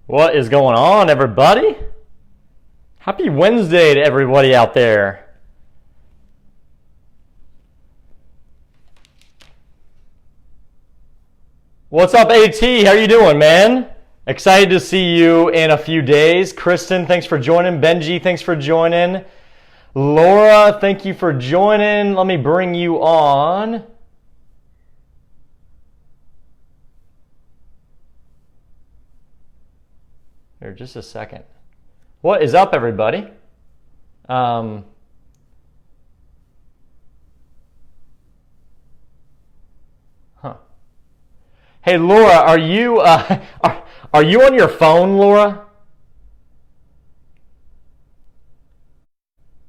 What is going on, everybody? Happy Wednesday to everybody out there. What's up, AT? How you doing, man? Excited to see you in a few days. Kristen, thanks for joining. Benji, thanks for joining. Laura, thank you for joining. Let me bring you on. Here, just a second. What is up, everybody? Huh. Hey, Laura, are you on your phone, Laura?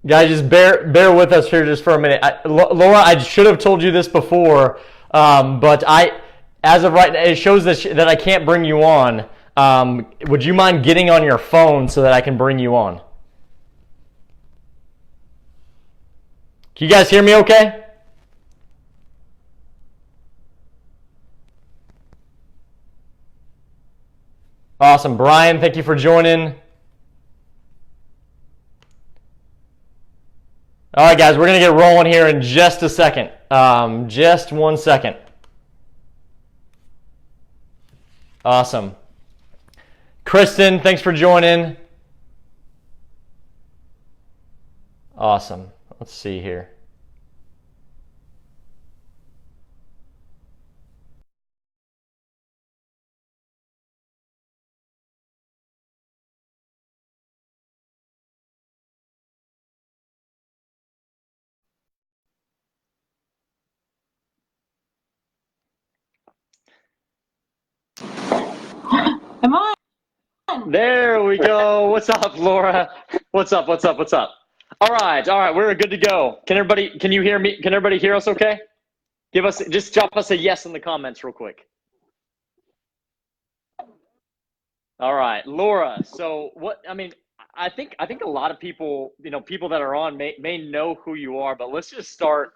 Guys, just bear with us here just for a minute. Laura, I should have told you this before, but as of right now, it shows that I can't bring you on. Would you mind getting on your phone so that I can bring you on? Can you guys hear me okay? Awesome. Brian, thank you for joining. All right, guys, we're going to get rolling here in just a second. Just 1 second. Awesome. Kristen, thanks for joining. Awesome. Let's see here. Come on. There we go. What's up, Laura? What's up? All right, we're good to go. Can you hear me? Can everybody hear us okay? Just drop us a yes in the comments real quick. All right, Laura. So I think a lot of people, people that are on may know who you are, but let's just start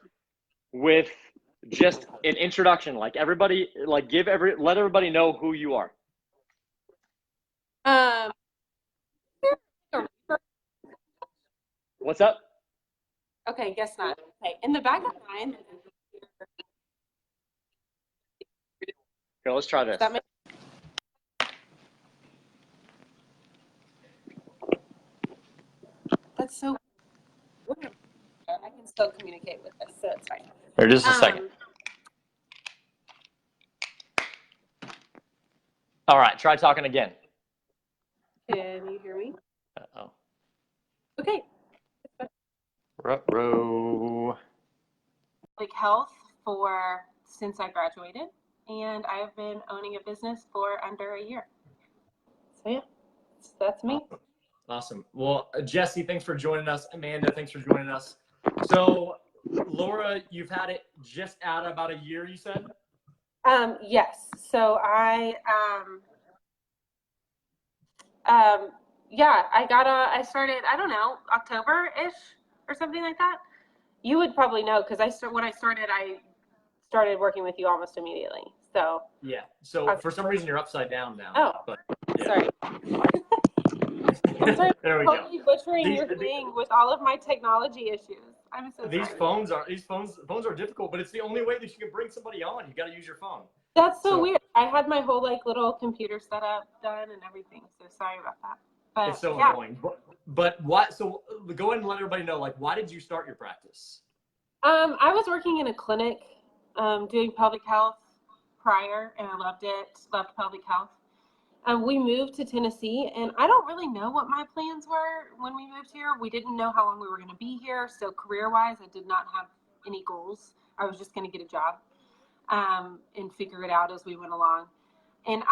with just an introduction. Let everybody know who you are. What's up? Okay, guess not. Okay, in the back of mine. Here, let's try this. That's so weird. I can still communicate with this, so it's fine. Here, just a second. All right, try talking again. Can you hear me? Uh-oh. Okay. Ruh-roh. Like health since I graduated, and I've been owning a business for under a year. So yeah, that's me. Awesome. Well, Jesse, thanks for joining us. Amanda, thanks for joining us. So, Laura, you've had it just out about a year, you said? Yes. So I I started, I don't know, October-ish or something like that. You would probably know because when I started working with you almost immediately. So yeah. So for some reason you're upside down now. Oh, but, yeah. Sorry. There we totally go. Butchering your thing with all of my technology issues. I'm so these sorry. phones are difficult, but it's the only way that you can bring somebody on. You got to use your phone. That's so weird. I had my whole little computer setup done and everything. So sorry about that. But it's so annoying. But what? So go ahead and let everybody know. Why did you start your practice? I was working in a clinic, doing pelvic health prior, and I loved it. Loved pelvic health. We moved to Tennessee, and I don't really know what my plans were when we moved here. We didn't know how long we were going to be here. So career-wise, I did not have any goals. I was just going to get a job and figure it out as we went along. And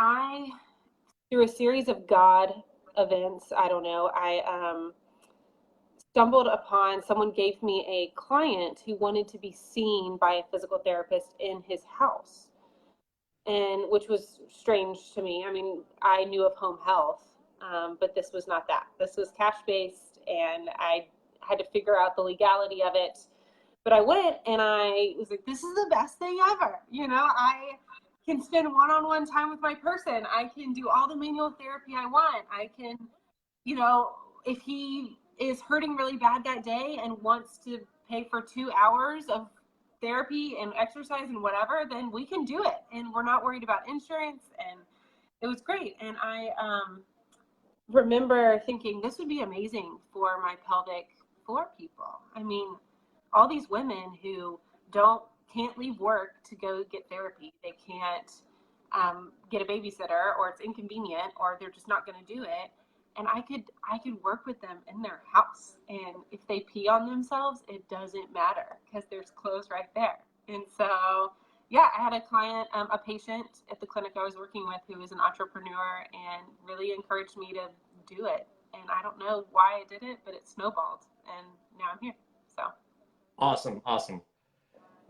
through a series of God events, I don't know, I stumbled upon, someone gave me a client who wanted to be seen by a physical therapist in his house. And which was strange to me. I mean, I knew of home health, but this was not that. This was cash-based, and I had to figure out the legality of it. But I went and I was like, this is the best thing ever. I can spend one-on-one time with my person. I can do all the manual therapy I want. I can, if he is hurting really bad that day and wants to pay for 2 hours of therapy and exercise and whatever, then we can do it. And we're not worried about insurance. And it was great. And I remember thinking this would be amazing for my pelvic floor people. I mean, all these women who can't leave work to go get therapy. They can't get a babysitter, or it's inconvenient, or they're just not going to do it. And I could work with them in their house. And if they pee on themselves, it doesn't matter because there's clothes right there. And so, yeah, I had a client, a patient at the clinic I was working with who was an entrepreneur and really encouraged me to do it. And I don't know why I did it, but it snowballed. And now I'm here. So. Awesome.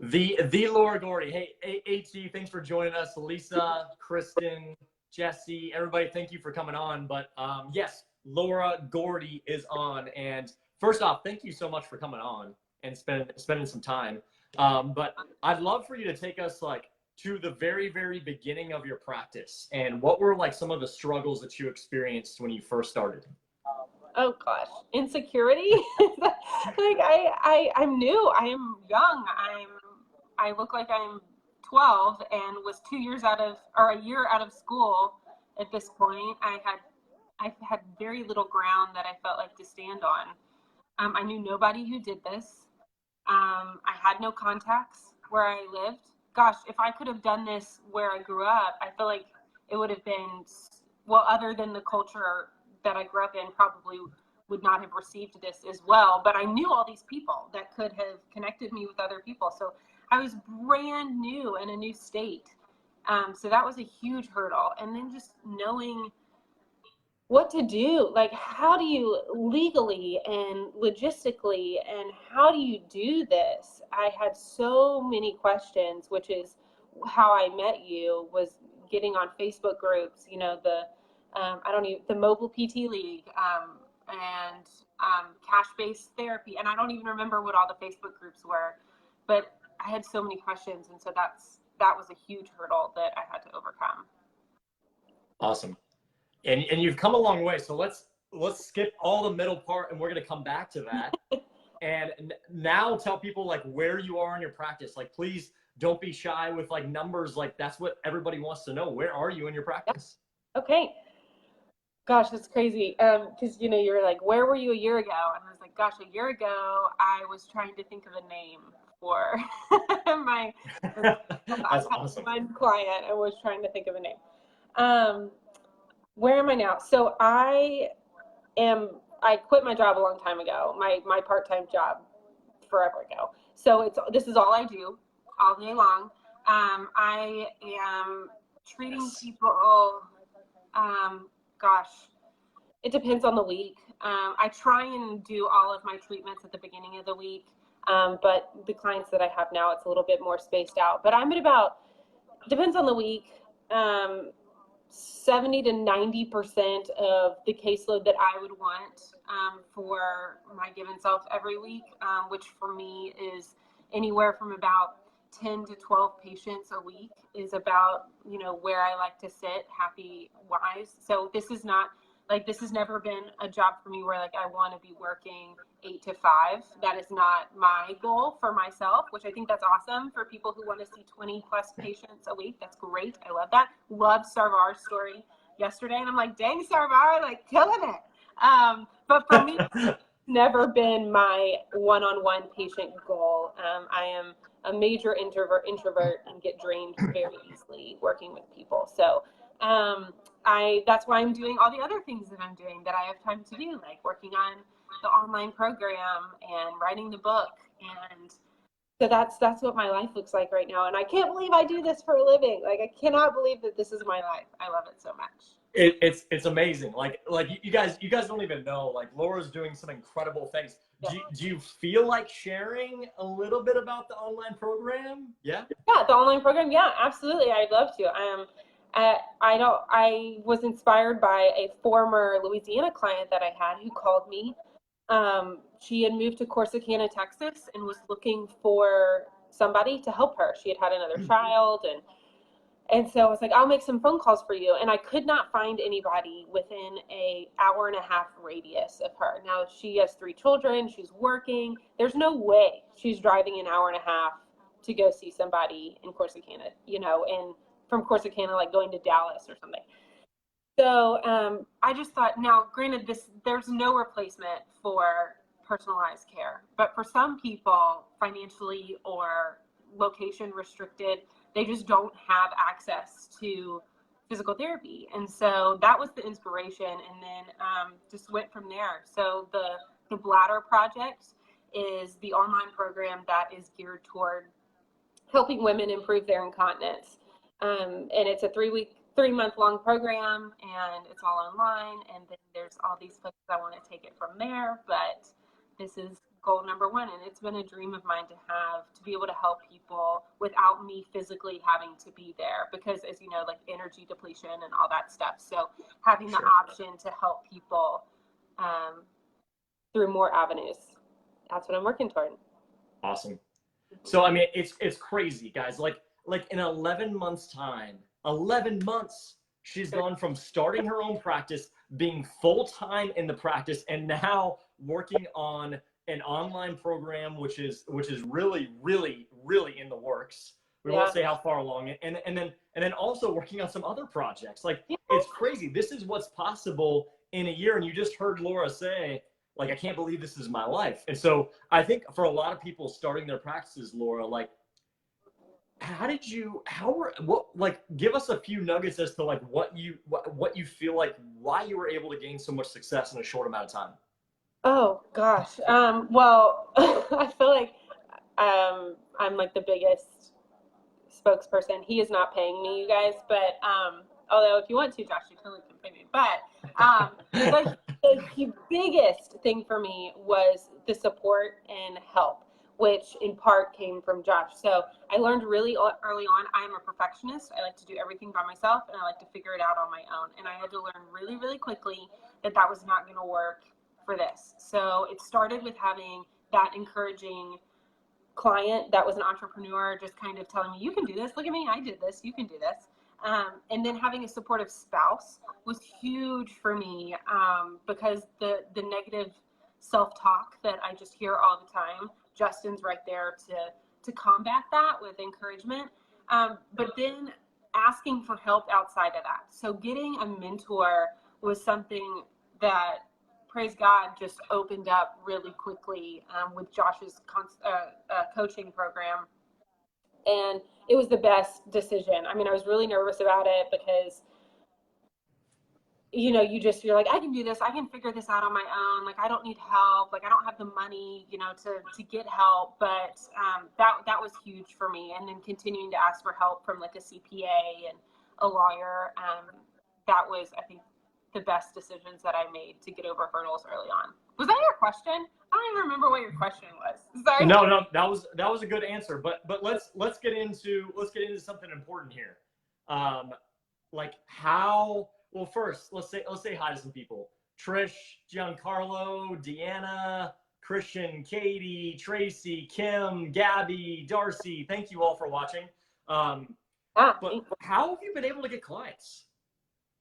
The Laura Gordey. Hey, HG, thanks for joining us. Lisa, Kristen, Jesse, everybody, thank you for coming on. But yes, Laura Gordey is on. And first off, thank you so much for coming on and spending some time. But I'd love for you to take us to the very, very beginning of your practice, and what were some of the struggles that you experienced when you first started? Oh gosh, insecurity. I'm new. I am young. I look like I'm 12 and was a year out of school at this point. I had very little ground that I felt like to stand on. I knew nobody who did this. I had no contacts where I lived. Gosh, if I could have done this where I grew up, I feel like it would have been, other than the culture that I grew up in, probably would not have received this as well. But I knew all these people that could have connected me with other people. So I was brand new in a new state. So that was a huge hurdle. And then just knowing what to do, how do you legally and logistically, and how do you do this? I had so many questions, which is how I met you, was getting on Facebook groups, the Mobile PT League, and cash-based therapy. And I don't even remember what all the Facebook groups were, but I had so many questions. And so that was a huge hurdle that I had to overcome. Awesome. And you've come a long way. So let's skip all the middle part, and we're going to come back to that. And now tell people where you are in your practice. Please don't be shy with numbers. That's what everybody wants to know. Where are you in your practice? Okay. Gosh, that's crazy. Because you're where were you a year ago? And I was like, gosh, a year ago I was trying to think of a name for my that's awesome. One client. I was trying to think of a name. Where am I now? So I quit my job a long time ago, my part-time job forever ago. So this is all I do all day long. I am treating people, gosh, it depends on the week. I try and do all of my treatments at the beginning of the week. But the clients that I have now, it's a little bit more spaced out, but I'm at about, depends on the week, 70 to 90% of the caseload that I would want for my given self every week, which for me is anywhere from about 10 to 12 patients a week is about, where I like to sit happy wise. So this is not this has never been a job for me where I want to be working 8 to 5. That is not my goal for myself, which I think that's awesome for people who want to see 20 plus patients a week. That's great. I love that. Loved Sarvar's story yesterday. And I'm like, dang, Sarvar, killing it. But for me, it's never been my one-on-one patient goal. I am a major introvert and get drained very easily working with people. So that's why I'm doing all the other things that I'm doing that I have time to do, like working on the online program and writing the book. And so that's what my life looks like right now. And I can't believe I do this for a living. I cannot believe that this is my life. I love it so much. It's amazing. You guys don't even know, Laura's doing some incredible things. Yeah. Do you feel like sharing a little bit about the online program? Yeah, the online program. Yeah, absolutely. I'd love to. I was inspired by a former Louisiana client that I had who called me She had moved to Corsicana, Texas, and was looking for somebody to help her. She had another child, and so I was like, I'll make some phone calls for you. And I could not find anybody within an hour-and-a-half radius of her. Now, she has 3 children. She's working. There's no way she's driving an hour-and-a-half to go see somebody in Corsicana, and from Corsicana, like going to Dallas or something. So I just thought, now, granted, there's no replacement for personalized care. But for some people, financially or location restricted, they just don't have access to physical therapy. And so that was the inspiration, and then just went from there. So the Bladder Project is the online program that is geared toward helping women improve their incontinence. And it's a 3-month-long program, and it's all online. And then there's all these places I want to take it from there. But this is goal number 1, and it's been a dream of mine to be able to help people without me physically having to be there, because, as you know, like energy depletion and all that stuff. So having the option to help people through more avenues, that's what I'm working toward. Awesome. So I mean, it's crazy, guys. Like in 11 months time, 11 months, she's gone from starting her own practice, being full-time in the practice, and now working on an online program, which is really, really, really in the works. We won't say how far along, and then also working on some other projects. Like, it's crazy. This is what's possible in a year. And you just heard Laura say, like, I can't believe this is my life. And so I think for a lot of people starting their practices, Laura, like, give us a few nuggets as to like what you feel like, why you were able to gain so much success in a short amount of time. Oh gosh. Well, I feel like I'm like the biggest spokesperson. He is not paying me, you guys, but although if you want to, Josh, you totally can pay me. But the biggest thing for me was the support and help, which in part came from Josh. So I learned really early on, I am a perfectionist. I like to do everything by myself, and I like to figure it out on my own. And I had to learn really, really quickly that was not going to work for this. So it started with having that encouraging client that was an entrepreneur, just kind of telling me, you can do this. Look at me. I did this. You can do this. And then having a supportive spouse was huge for me, because the negative self-talk that I just hear all the time, Justin's right there to combat that with encouragement. But then asking for help outside of that. So getting a mentor was something that, praise God, just opened up really quickly with Josh's coaching program. And it was the best decision. I mean, I was really nervous about it because, you're like, I can do this. I can figure this out on my own. Like, I don't need help. Like, I don't have the money, to get help. But that was huge for me. And then continuing to ask for help from like a CPA and a lawyer. That was, I think, the best decisions that I made to get over hurdles early on. Was that your question? I don't even remember what your question was. Sorry. No, that was a good answer. But let's get into something important here. Like how. Well, first, let's say hi to some people. Trish, Giancarlo, Deanna, Christian, Katie, Tracy, Kim, Gabby, Darcy. Thank you all for watching. But how have you been able to get clients?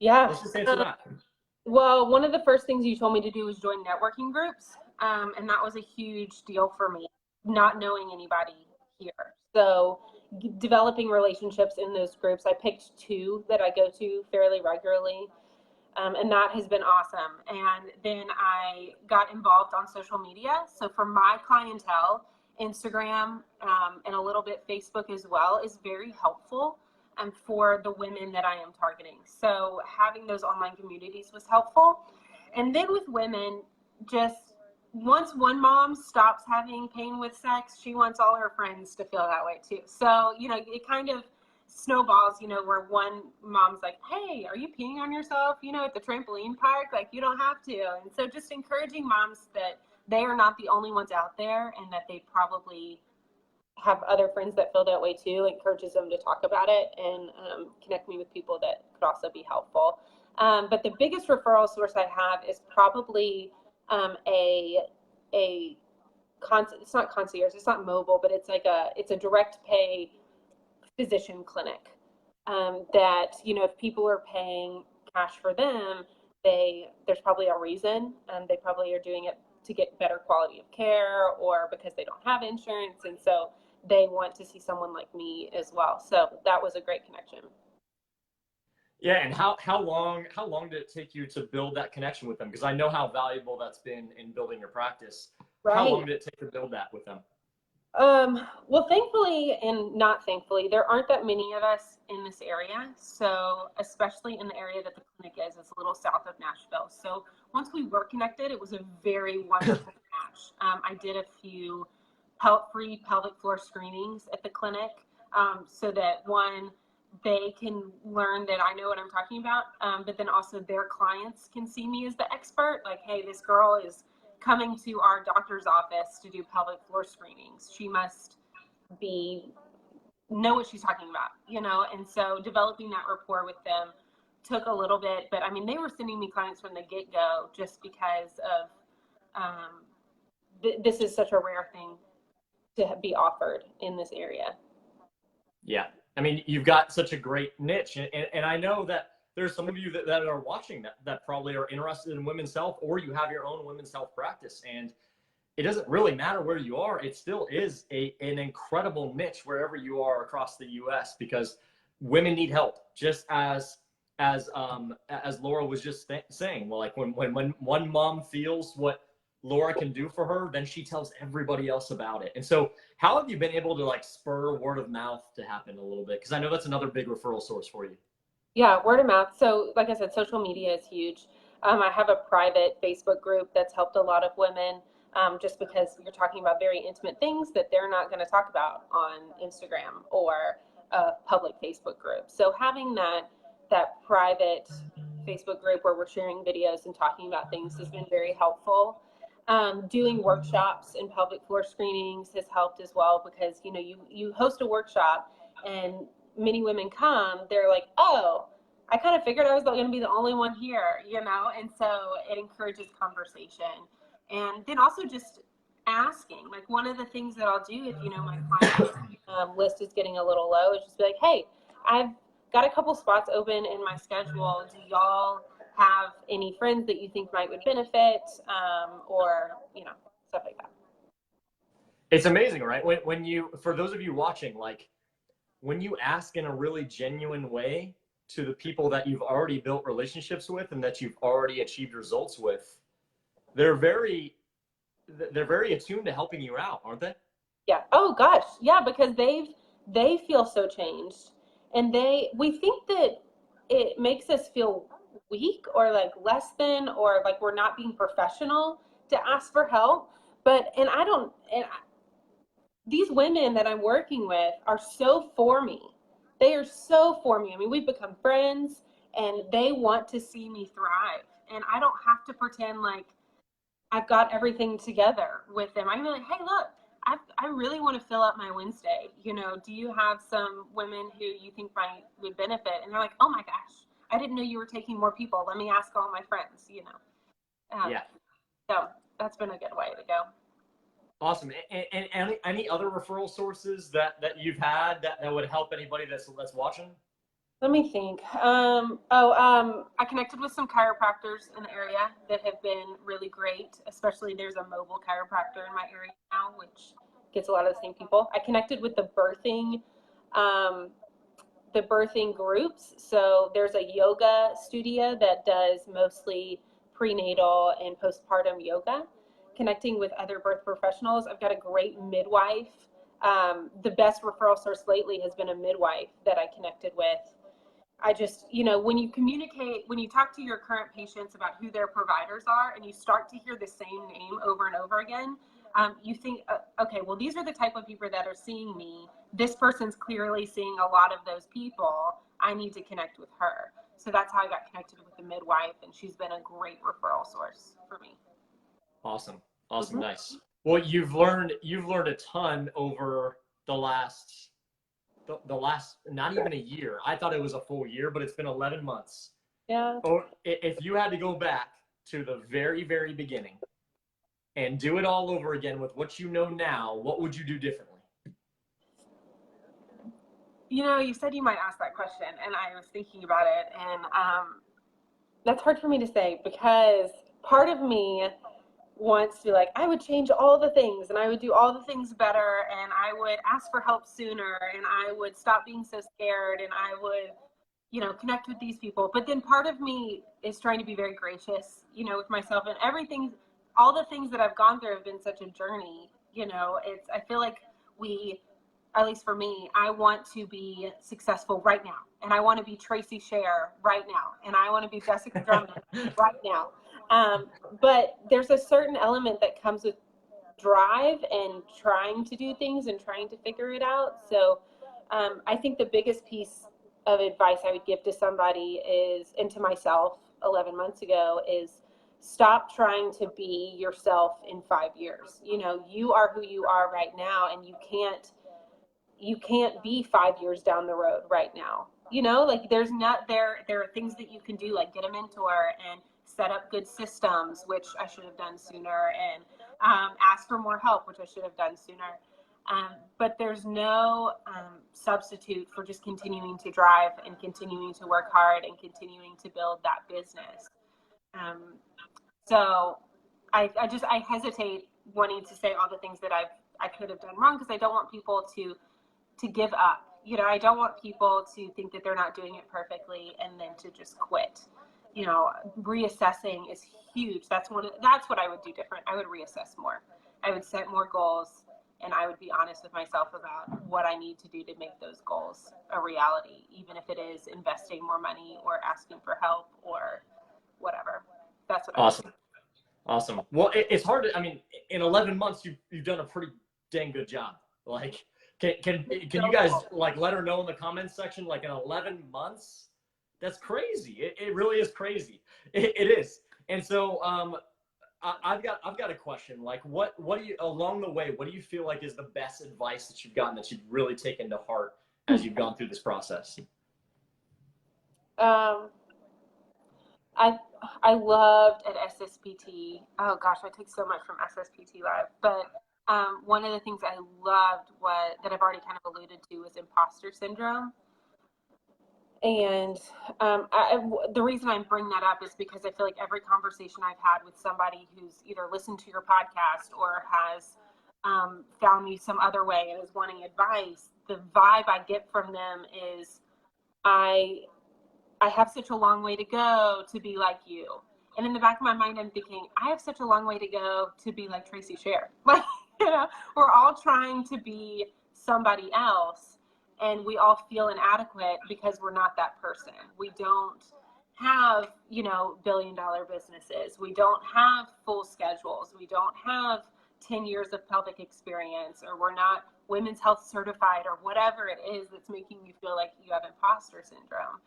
Yeah. Let's just answer that. Well, one of the first things you told me to do was join networking groups. And that was a huge deal for me, not knowing anybody here. So developing relationships in those groups, I picked 2 that I go to fairly regularly. And that has been awesome. And then I got involved on social media. So for my clientele, Instagram and a little bit Facebook as well is very helpful for the women that I am targeting. So having those online communities was helpful. And then with women, just once one mom stops having pain with sex, she wants all her friends to feel that way too. So, it kind of snowballs, where one mom's like, hey, are you peeing on yourself, at the trampoline park? Like, you don't have to. And so just encouraging moms that they are not the only ones out there, and that they probably have other friends that feel that way too, encourages them to talk about it and connect me with people that could also be helpful. But the biggest referral source I have is probably a it's not concierge, it's not mobile, but it's like it's a direct pay physician clinic. That, you know, if people are paying cash for them, there's probably a reason, and they probably are doing it to get better quality of care, or because they don't have insurance, and so they want to see someone like me as well. So that was a great connection. Yeah, and how long did it take you to build that connection with them? Because I know how valuable that's been in building your practice. Right. How long did it take to build that with them? Well, thankfully and not thankfully, there aren't that many of us in this area. So especially in the area that the clinic is, it's a little south of Nashville. So once we were connected, it was a very wonderful match. I did a few free pelvic floor screenings at the clinic, so that one, they can learn that I know what I'm talking about, but then also their clients can see me as the expert. Like, hey, this girl is coming to our doctor's office to do pelvic floor screenings. She must know what she's talking about, you know? And so developing that rapport with them took a little bit, but I mean, they were sending me clients from the get-go just because of, this is such a rare thing to be offered in this area. Yeah. I mean, you've got such a great niche, and I know that there's some of you that are watching that probably are interested in women's health, or you have your own women's health practice, and it doesn't really matter where you are. It still is an incredible niche wherever you are across the U.S., because women need help, just as Laura was just saying. Well, like when one mom feels what Laura can do for her, then she tells everybody else about it. And so how have you been able to like spur word of mouth to happen a little bit? Because I know that's another big referral source for you. Yeah, word of mouth. So like I said, social media is huge. I have a private Facebook group that's helped a lot of women, just because you're talking about very intimate things that they're not going to talk about on Instagram or a public Facebook group. So having that private Facebook group where we're sharing videos and talking about things has been very helpful. Doing workshops and pelvic floor screenings has helped as well, because, you know, you host a workshop and many women come, they're like, oh, I kind of figured I was going to be the only one here, you know, and so it encourages conversation. And then also just asking, like, one of the things that I'll do if, you know, my client list is getting a little low, is just be like, hey, I've got a couple spots open in my schedule. Do y'all have any friends that you think would benefit, or, you know, stuff like that. It's amazing, right? When you, for those of you watching, like, when you ask in a really genuine way to the people that you've already built relationships with and that you've already achieved results with, they're very attuned to helping you out, aren't they? Yeah. Oh gosh. Yeah. Because they feel so changed, and we think that it makes us feel weak or like less than, or like we're not being professional to ask for help. These women that I'm working with are so for me. They are so for me. I mean, we've become friends, and they want to see me thrive. And I don't have to pretend like I've got everything together with them. I can be like, hey, look, I really want to fill up my Wednesday. You know, do you have some women who you think would benefit? And they're like, oh my gosh, I didn't know you were taking more people. Let me ask all my friends, you know. Yeah. So that's been a good way to go. Awesome. And any other referral sources that you've had that would help anybody that's watching? Let me think. I connected with some chiropractors in the area that have been really great. Especially there's a mobile chiropractor in my area now, which gets a lot of the same people. I connected with the birthing groups. So there's a yoga studio that does mostly prenatal and postpartum yoga. Connecting with other birth professionals. I've got a great midwife. The best referral source lately has been a midwife that I connected with. I just, you know, when you talk to your current patients about who their providers are, and you start to hear the same name over and over again, you think, okay, well, these are the type of people that are seeing me. This person's clearly seeing a lot of those people. I need to connect with her. So that's how I got connected with the midwife, and she's been a great referral source for me. Awesome. Mm-hmm. Nice. Well, you've learned a ton over the last not even a year. I thought it was a full year, but it's been 11 months. Yeah. Or if you had to go back to the very, very beginning and do it all over again with what you know now, what would you do differently? You know, you said you might ask that question, and I was thinking about it, and that's hard for me to say because part of me wants to, like, I would change all the things and I would do all the things better and I would ask for help sooner and I would stop being so scared and I would, you know, connect with these people. But then part of me is trying to be very gracious, you know, with myself, and everything, all the things that I've gone through have been such a journey, you know. I feel like at least for me, I want to be successful right now. And I want to be Tracy Scher right now. And I want to be Jessica Drummond right now. But there's a certain element that comes with drive and trying to do things and trying to figure it out. So I think the biggest piece of advice I would give to somebody is, and to myself 11 months ago, is stop trying to be yourself in 5 years. You know, you are who you are right now, and you can't be 5 years down the road right now. You know, like there are things that you can do, like get a mentor and set up good systems, which I should have done sooner, and ask for more help, which I should have done sooner. But there's no substitute for just continuing to drive and continuing to work hard and continuing to build that business. So I hesitate wanting to say all the things that I could have done wrong, because I don't want people to give up. You know, I don't want people to think that they're not doing it perfectly and then to just quit. You know, reassessing is huge. That's what I would do different. I would reassess more. I would set more goals, and I would be honest with myself about what I need to do to make those goals a reality, even if it is investing more money or asking for help or whatever. That's what Awesome. I would do. Awesome. Well, it's hard to, I mean, in 11 months, you've done a pretty dang good job. Like, can you guys, like, let her know in the comments section, like, in 11 months? That's crazy. It really is crazy. It is. And so I've got a question. Like, what do you, along the way, what do you feel like is the best advice that you've gotten that you've really taken to heart as you've gone through this process? I loved at SSPT. Oh gosh, I take so much from SSPT Live. But one of the things I loved that I've already kind of alluded to was imposter syndrome. And the reason I bring that up is because I feel like every conversation I've had with somebody who's either listened to your podcast or has found me some other way and is wanting advice, the vibe I get from them is, I have such a long way to go to be like you. And in the back of my mind, I'm thinking, I have such a long way to go to be like Tracy Scher. Like, you know, we're all trying to be somebody else, and we all feel inadequate because we're not that person. We don't have, you know, billion-dollar businesses. We don't have full schedules. We don't have 10 years of pelvic experience, or we're not women's health certified, or whatever it is that's making you feel like you have imposter syndrome.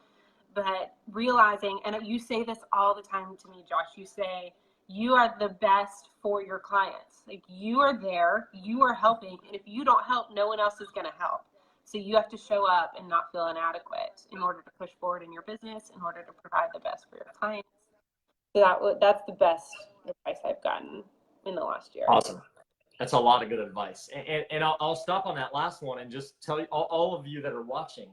But realizing, and you say this all the time to me, Josh, you say, you are the best for your clients. Like, you are there, you are helping, and if you don't help, no one else is going to help. So you have to show up and not feel inadequate in order to push forward in your business, in order to provide the best for your clients. So that's the best advice I've gotten in the last year. Awesome. That's a lot of good advice. And I'll stop on that last one and just tell you, all of you that are watching,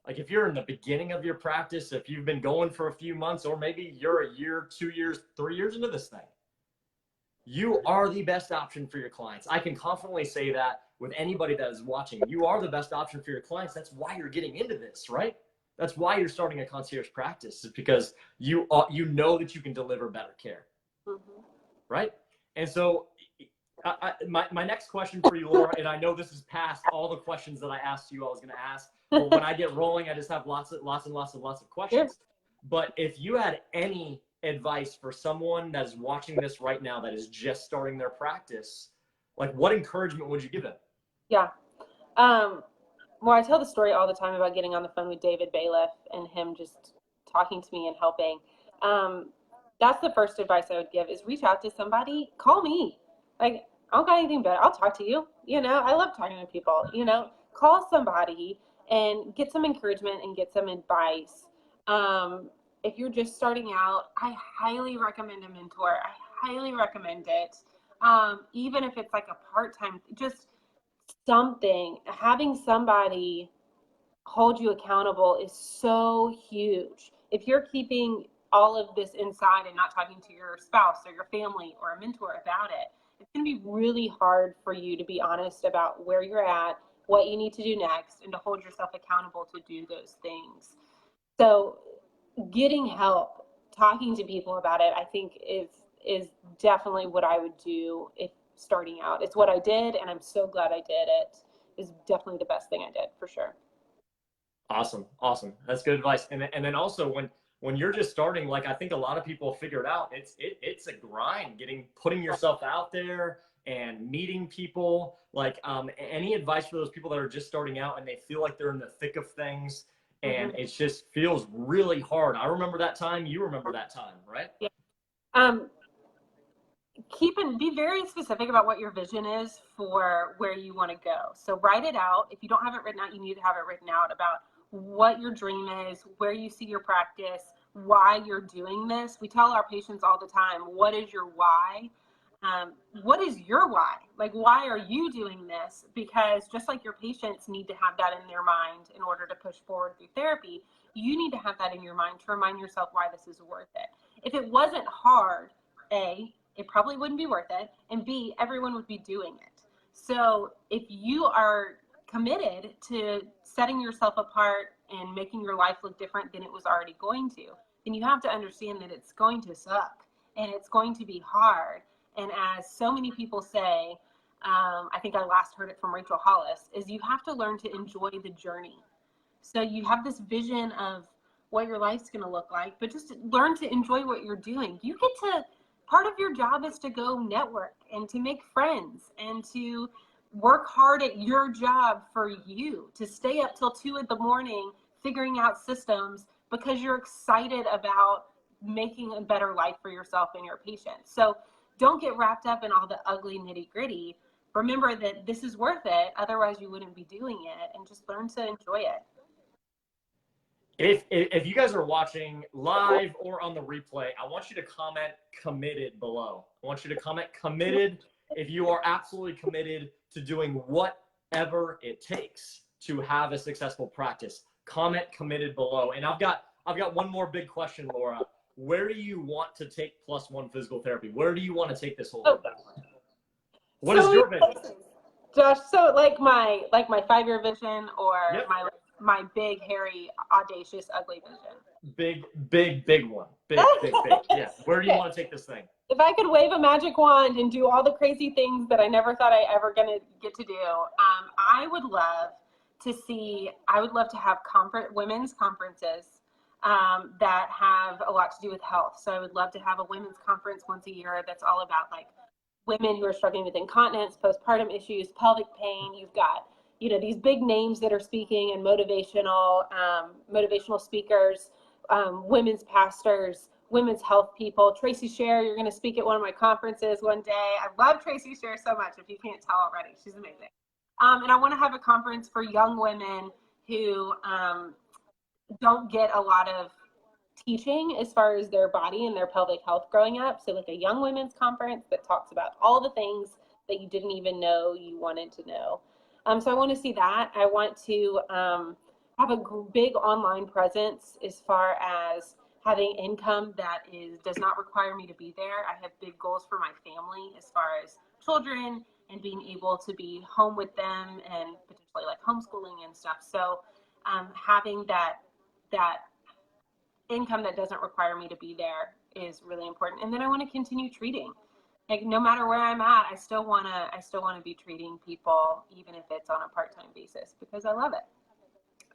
like, if you're in the beginning of your practice, if you've been going for a few months, or maybe you're a year, 2 years, 3 years into this thing, you are the best option for your clients. I can confidently say that with anybody that is watching. You are the best option for your clients. That's why you're getting into this, right? That's why you're starting a concierge practice, is because you know that you can deliver better care, right? And so my next question for you, Laura, and I know this is past all the questions that I asked you I was going to ask, but when I get rolling, I just have lots of questions. Sure. But if you had any advice for someone that is watching this right now that is just starting their practice, like, what encouragement would you give them? Yeah. Well, I tell the story all the time about getting on the phone with David Bailiff and him just talking to me and helping. That's the first advice I would give, is reach out to somebody. Call me. Like, I don't got anything better. I'll talk to you. You know, I love talking to people. You know, call somebody and get some encouragement and get some advice. If you're just starting out, I highly recommend a mentor. I highly recommend it. even if it's like a part-time, just something, having somebody hold you accountable is so huge. If you're keeping all of this inside and not talking to your spouse or your family or a mentor about it, it's going to be really hard for you to be honest about where you're at, what you need to do next, and to hold yourself accountable to do those things. So getting help, talking to people about it, I think is definitely what I would do if starting out. It's what I did, and I'm so glad I did it. Is definitely the best thing I did, for sure. Awesome. That's good advice. And then also when you're just starting, like I think a lot of people figure it out, it's a grind putting yourself out there and meeting people. Like any advice for those people that are just starting out and they feel like they're in the thick of things and it just feels really hard. I remember that time, you remember that time, right? Yeah. Be very specific about what your vision is for where you want to go. So write it out. If you don't have it written out, you need to have it written out about what your dream is, where you see your practice, why you're doing this. We tell our patients all the time, what is your why? What is your why? Like, why are you doing this? Because just like your patients need to have that in their mind in order to push forward through therapy, you need to have that in your mind to remind yourself why this is worth it. If it wasn't hard, A, it probably wouldn't be worth it, and B, everyone would be doing it. So if you are committed to setting yourself apart and making your life look different than it was already going to, then you have to understand that it's going to suck and it's going to be hard. And as so many people say, I think I last heard it from Rachel Hollis, is you have to learn to enjoy the journey. So you have this vision of what your life's going to look like, but just learn to enjoy what you're doing. You get to, part of your job is to go network and to make friends and to work hard at your job for you, to stay up till 2 a.m. figuring out systems because you're excited about making a better life for yourself and your patients. So don't get wrapped up in all the ugly nitty gritty. Remember that this is worth it. Otherwise you wouldn't be doing it, and just learn to enjoy it. If you guys are watching live or on the replay, I want you to comment committed below. I want you to comment committed if you are absolutely committed to doing whatever it takes to have a successful practice. Comment committed below. And I've got one more big question, Laura. Where do you want to take +1 physical therapy? Where do you want to take this whole thing? What is your vision? Josh, so like my 5-year vision, or my big, hairy, audacious, ugly vision? Big one. Big. Yeah. Where do you want to take this thing? If I could wave a magic wand and do all the crazy things that I never thought I ever gonna get to do, I would love to have women's conferences that have a lot to do with health. So I would love to have a women's conference once a year that's all about like women who are struggling with incontinence, postpartum issues, pelvic pain. You've got, these big names that are speaking, and motivational speakers, women's pastors, women's health people. Tracy Scher, you're going to speak at one of my conferences one day. I love Tracy Scher so much, if you can't tell already. She's amazing. And I want to have a conference for young women who don't get a lot of teaching as far as their body and their pelvic health growing up. So like a young women's conference that talks about all the things that you didn't even know you wanted to know. So I want to see that. I want to have a big online presence as far as having income that does not require me to be there. I have big goals for my family as far as children and being able to be home with them and potentially like homeschooling and stuff. So having that income that doesn't require me to be there is really important. And then I want to continue treating. Like no matter where I'm at, I still want to be treating people, even if it's on a part-time basis, because I love it.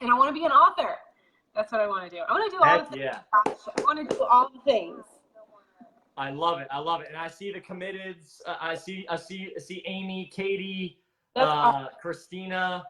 And I want to be an author. That's what I want to do. I want to do all the things. Yeah. I want to do all the things. I love it. And I see the committeds. I see Amy, Katie, Christina.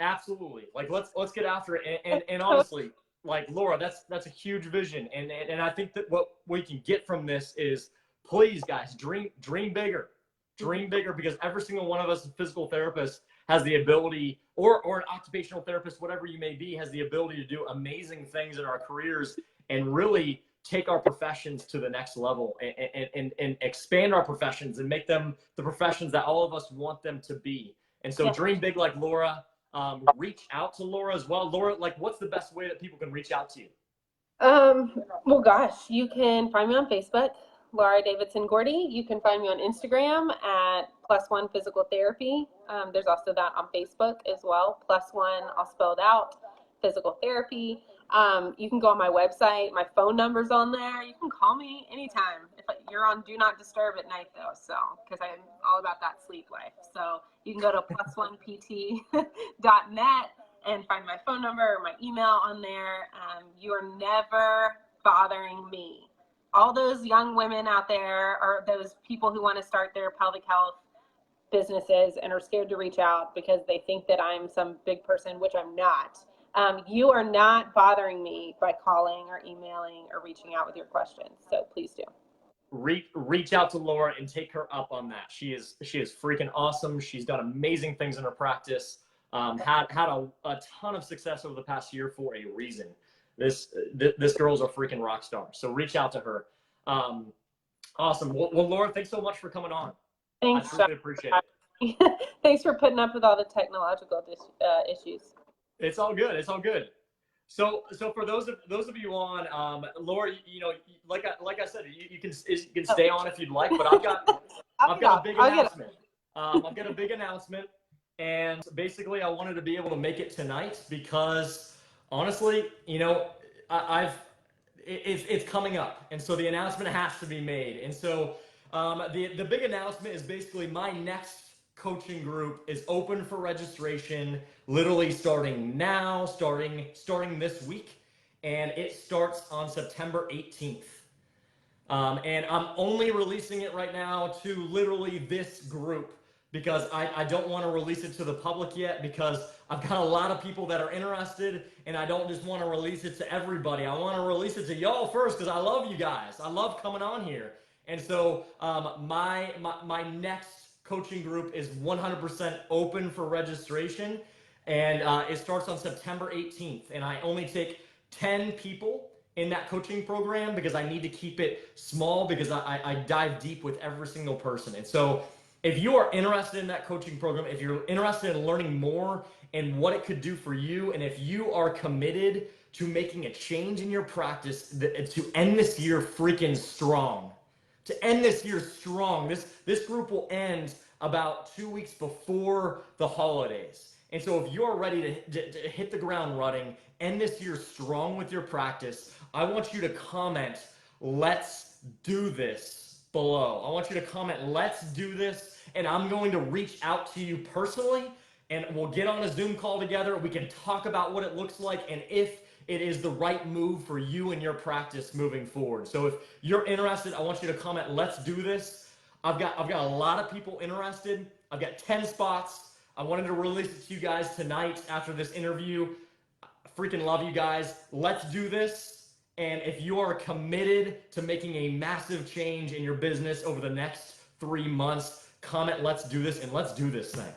Absolutely. Like let's get after it. And honestly, like Laura, that's a huge vision. And I think that what we can get from this is, please guys, dream bigger. Dream bigger, because every single one of us as physical therapists has the ability, or an occupational therapist, whatever you may be, has the ability to do amazing things in our careers and really take our professions to the next level and expand our professions and make them the professions that all of us want them to be. And so dream big like Laura. Reach out to Laura as well. Laura, like, what's the best way that people can reach out to you? Well, gosh, you can find me on Facebook, Laura Davidson Gordey. You can find me on Instagram at +1 Physical Therapy. There's also that on Facebook as well, +1, all spelled out, Physical Therapy. You can go on my website. My phone number's on there. You can call me anytime. If you're on Do Not Disturb at night, though, so because I'm all about that sleep life. So you can go to +1pt.net and find my phone number or my email on there. You are never bothering me. All those young women out there, or those people who want to start their pelvic health businesses and are scared to reach out because they think that I'm some big person, which I'm not. You are not bothering me by calling or emailing or reaching out with your questions. So please do. Reach out to Laura and take her up on that. She is freaking awesome. She's done amazing things in her practice. Had a ton of success over the past year for a reason. This girl's a freaking rock star. So reach out to her. Awesome. Well, Laura, thanks so much for coming on. Thanks. I really appreciate it. Thanks for putting up with all the technological issues. It's all good. It's all good. So for those of you on, Laura, you know, like I said, you can stay on if you'd like, but I've got a big announcement. I've got a big announcement, and basically I wanted to be able to make it tonight because honestly, you know, it's coming up, and so the announcement has to be made. And so the big announcement is basically my next coaching group is open for registration, literally starting now, starting this week, and it starts on September 18th. And I'm only releasing it right now to literally this group because I don't want to release it to the public yet because I've got a lot of people that are interested, and I don't just want to release it to everybody. I want to release it to y'all first because I love you guys. I love coming on here. And so my next coaching group is 100% open for registration, and it starts on September 18th. And I only take 10 people in that coaching program because I need to keep it small because I dive deep with every single person. And so if you are interested in that coaching program, if you're interested in learning more and what it could do for you, and if you are committed to making a change in your practice to end this year freaking strong, this group will end about 2 weeks before the holidays. And so if you're ready to hit the ground running, end this year strong with your practice, I want you to comment, "Let's do this," below. I want you to comment, "Let's do this," and I'm going to reach out to you personally, and we'll get on a Zoom call together. We can talk about what it looks like and if it is the right move for you and your practice moving forward. So if you're interested, I want you to comment, "Let's do this." I've got a lot of people interested. I've got 10 spots. I wanted to release it to you guys tonight after this interview. I freaking love you guys. Let's do this. And if you are committed to making a massive change in your business over the next 3 months, comment, "Let's do this," and let's do this thing.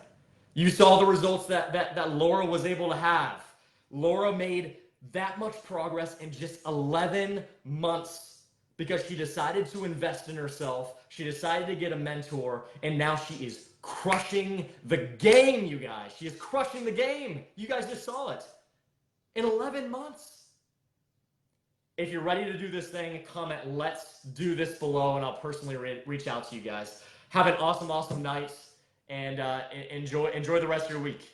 You saw the results that Laura was able to have. Laura made that much progress in just 11 months because she decided to invest in herself. She decided to get a mentor, and now she is crushing the game, you guys. She is crushing the game. You guys just saw it in 11 months. If you're ready to do this thing, comment, "Let's do this," below, and I'll personally reach out to you guys. Have an awesome, awesome night, and enjoy the rest of your week.